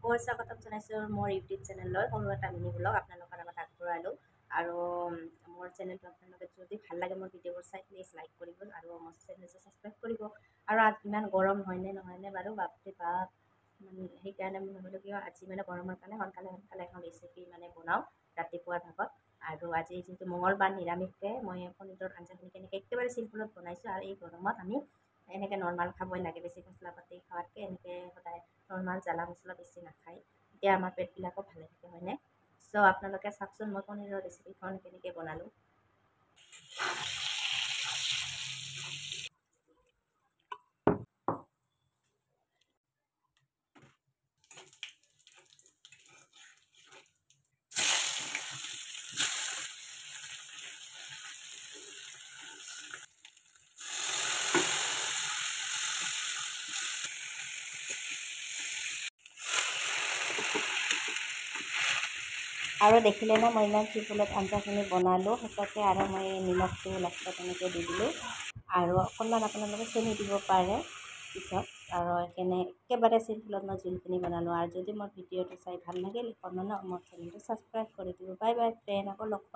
স্বাগতম জনাইছোঁ মোৰ ইউটিউব চেনেললৈ সৰু এটা মিনি ব্লগ আপোনালোকৰ আগত আগবঢ়ালোঁ আৰু মোৰ চেনেলটো আপোনালোকে যদি ভাল লাগে মোৰ ভিডিঅ'বোৰ চাই প্লিজ লাইক কৰিব আৰু মোৰ চেনেলটো ছাবস্ক্ৰাইব কৰিব আৰু ইমান গৰম নহয়নে বাৰু বাপৰে বাপ সেইকাৰণে মই ভাবিলোঁ কিয় আজি গৰমৰ কাৰণে সোনকালে এখন ৰেচিপি বনাওঁ ৰাতিপুৱাৰ ভাগত আৰু আজি যিহেতু মঙলবাৰ নিৰামিষকৈ মই পনীৰৰ আঞ্জাখিনি কেনেকৈ একেবাৰে চিম্পুলত বনাইছোঁ আৰু এই গৰমত আমি এনেকৈ নৰ্মাল খাবই লাগে বেছি মছলা পাতি খোৱাতকৈ এনেকৈ সদায় নৰ্মাল জ্বালা মছলা বেছি নাখায় তেতিয়া আমাৰ পেটবিলাকো ভালে থাকে হয়নে চ' আপোনালোকে চাওকচোন মই পনীৰৰ ৰেচিপিখন কেনেকৈ বনালোঁ আৰু দেখিলে ন মই ইমান চিম্পুলত আঞ্জাখিনি বনালোঁ সঁচাকৈ আৰু মই নিমখটো লাষ্টত এনেকৈ দি দিলোঁ আৰু অকণমান আপোনালোকে চেনি দিব পাৰে পিছত আৰু একেবাৰে চিম্পুলত মই জোলখিনি বনালোঁ আৰু যদি মোৰ ভিডিঅ'টো চাই ভাল লাগিল অকণমান মোৰ চেনেলটো ছাবস্ক্ৰাইব কৰি দিব বাই বাই ফ্ৰেণ্ড আকৌ লগ পাম